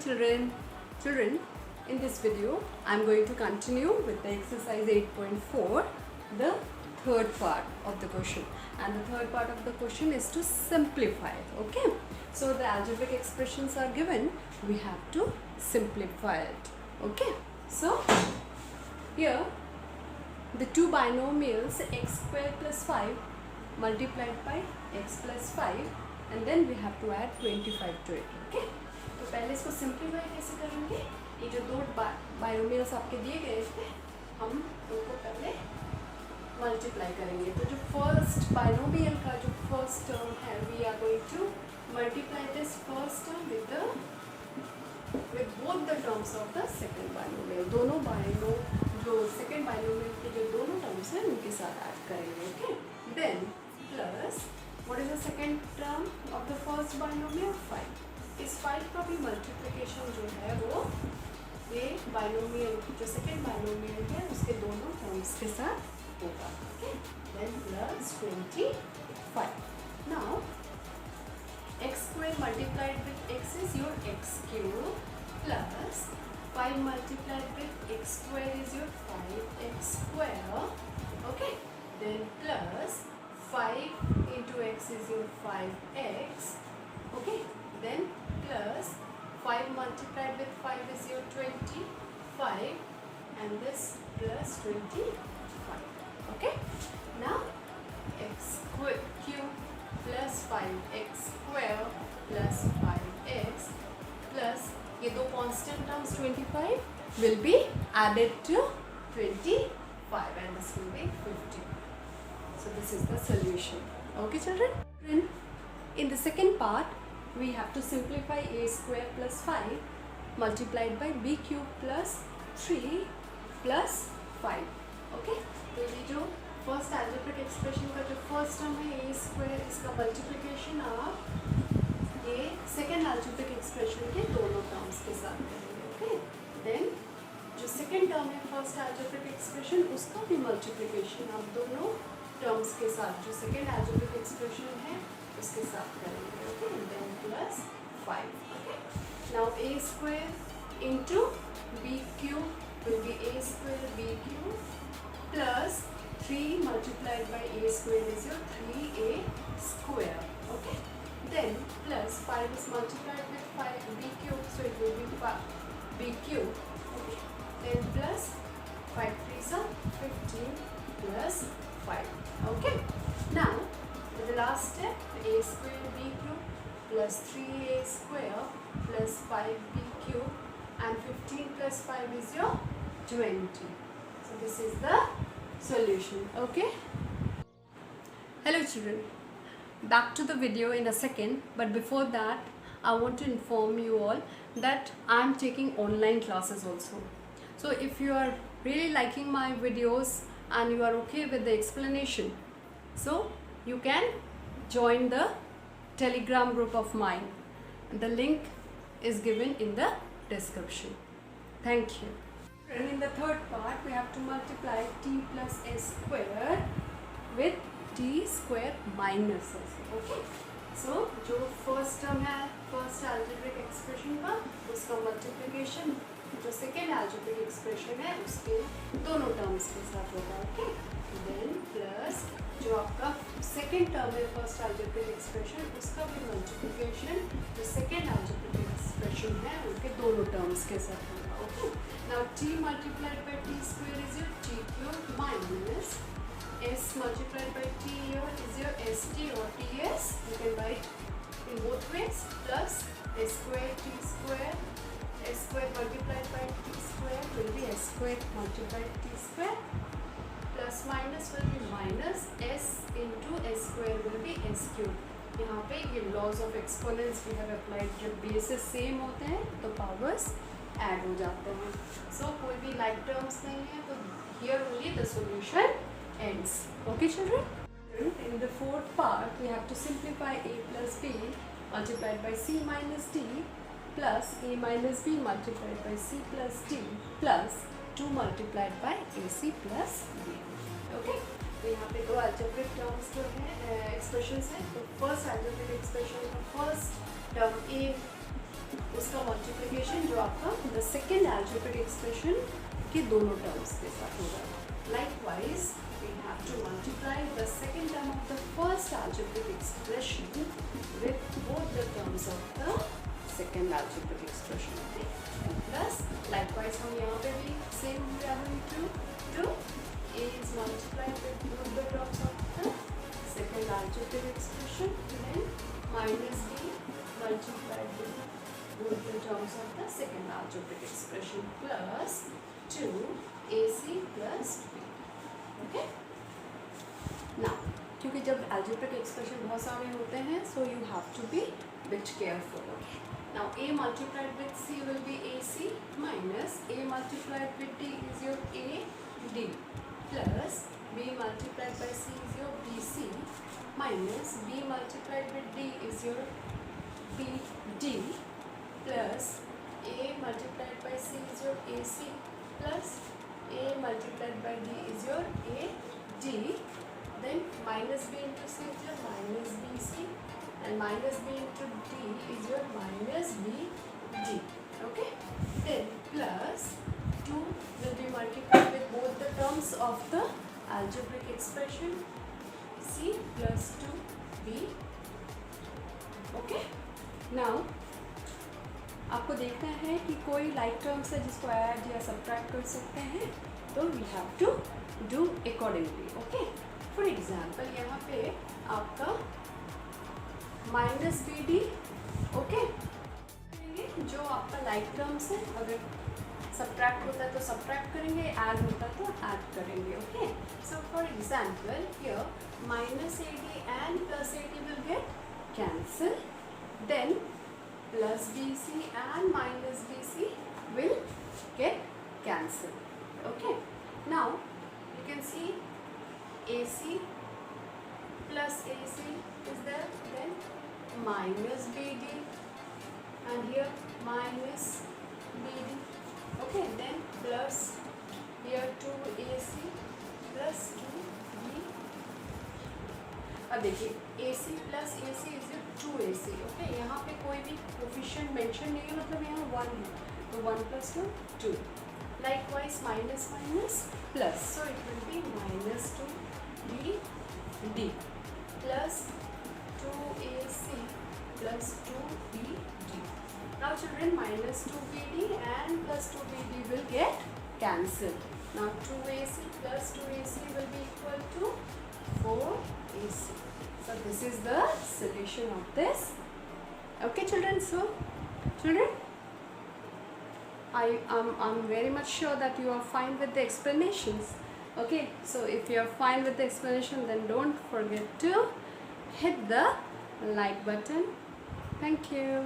Children, in this video I am going to continue with the exercise 8.4, the third part of the question, and the third part of the question is to simplify it. Okay, so the algebraic expressions are given, we have to simplify it. Okay, so here the two binomials x square plus 5 multiplied by x plus 5, and then we have to add 25 to it. Okay, तो पहले इसको simplify कैसे करेंगे? ये जो दो बायोमियल्स आपके दिए गए थे, हम उनको पहले मल्टीप्लाई करेंगे. तो जो फर्स्ट बायोमियल का जो फर्स्ट टर्म है, we are going to multiply this first term with both the terms of the second binomial. दोनों जो सेकेंड बायोमियल के जो दोनों टर्म्स हैं उनके साथ ऐड करेंगे. Okay, then plus what is the second term of the first binomial? 5. इस 5 का भी मल्टीप्लिकेशन जो है वो ये बाइनोमियल जो सेकेंड बाइनोमियल है उसके दोनों टर्म्स के साथ होगा. Okay, then plus 25. Now x square multiplied with x is your x cube plus 5 multiplied with x square is your 5x square. Okay, then plus 5 into x is your 5x. Okay, then plus 5 multiplied with 5 is your 25, and this plus 25. Okay, now x cube plus 5x square plus 5x plus ये दो constant terms 25 will be added to 25, and this will be 50. So this is the solution. Okay, children, in the second part we have to simplify a square plus 5 multiplied by b cube plus 3 plus 5. Okay, तो ये जो first algebraic expression का जो first term है a square, इसका multiplication आप ये second algebraic expression के दोनों टर्म्स के साथ करेंगे. ओके, देन जो सेकेंड टर्म है फर्स्ट algebraic एक्सप्रेशन, उसका भी मल्टीप्लिकेशन आप दोनों टर्म्स के साथ जो सेकेंड algebraic एक्सप्रेशन है उसके साथ करेंगे. Okay, then plus 5. Okay, now a square into b cube will be a square b cube plus 3 multiplied by a square is your 3a square. Okay, then plus 5 is multiplied with 5b cube, so it will be b cube. Okay, then plus 5 3s are 15 plus 5. Okay, now the last step, a square b cube plus 3a square plus 5b cube and 15 plus 5 is your 20. So this is the solution. Okay, hello children, back to the video in a second, but before that I want to inform you all that I am taking online classes also. So if you are really liking my videos and you are okay with the explanation, so you can join the Telegram group of mine. The link is given in the description. Thank you. And in the third part we have to multiply t plus s square with t square minus s. Okay, so जो first term है first algebraic expression का, उसका multiplication जो second algebraic expression है उसके दोनों terms के साथ होगा. Okay, then plus जो आपका second term है first algebraic expression, उसका भी multiplication जो second algebraic expression है उनके दोनों terms के साथ होगा. Okay, now t multiplied by t square is your t cube minus s multiplied by t here is your st or ts. You can write in both ways. Plus s square t square, s square multiplied by t square will be s square multiplied t square, plus minus will be minus s into s square will be s cube. यहाँ पे ये laws of exponents we have applied. जब bases same होते हैं तो powers add हो जाते हैं. सो कोई भी like terms नहीं है तो here only the solution ends. Okay children, in the fourth part we have to simplify a plus b multiplied by c minus d plus a minus b multiplied by c plus d plus 2 multiplied by ac plus b. Okay, तो यहाँ पे दो algebraic terms जो है expressions है. तो first algebraic expression का first term a उसका मल्टीप्लिकेशन जो आपका द सेकेंड algebraic एक्सप्रेशन के दोनों टर्म्स के साथ होगा. Likewise, we have to multiply the second term of the first algebraic expression with both the terms of the second algebraic expression. Okay? And plus, likewise, हम यहाँ पे भी same we are going to do. A is multiplied with both the terms of the second algebraic expression, then minus b multiplied with both the terms of the second algebraic expression plus 2ac plus b. Okay? Now, क्योंकि जब algebraic expression बहुत सारे होते हैं, so you have to be bit careful. Okay? Now, a multiplied with c will be ac minus a multiplied with d is your ad plus b multiplied by c is your bc minus b multiplied with d is your bd plus a multiplied by c is your ac plus a multiplied by d is your ad, then minus b into c is your minus bc and minus b into d is your minus bd. Okay, then plus 2 will be multiplied with both the terms of the algebraic expression c plus 2b. Okay, now आपको देखना है कि कोई like terms है जिसको add या subtract कर सकते हैं, तो we have to do accordingly. Okay, for example यहाँ पे आपका माइनस बी डी. ओके, जो आपका लाइक टर्म्स है, अगर सब्ट्रैक्ट होता है तो सब्ट्रैक्ट करेंगे, ऐड होता है तो ऐड करेंगे. Okay, so for example here minus A D and plus A D will get cancel, then plus BC and minus BC will get cancelled. Okay, now you can see AC plus AC is there, then minus BD and here minus BD. Okay, then plus here 2AC plus 2B. अब देखिए AC plus AC is 2AC. Okay, यहाँ पे कोई भी coefficient mention नहीं है, मतलब यहाँ 1 है, तो 1 plus 1 2. Likewise minus minus plus, so it will be minus 2BD plus 2AC plus 2BD. Now children, minus 2BD and plus 2BD will get cancelled. Now 2AC plus 2AC will be equal to 4AC. So this is the solution of this. Okay children, so children, I'm very much sure that you are fine with the explanations. Okay, so if you are fine with the explanation, then don't forget to hit the like button. Thank you.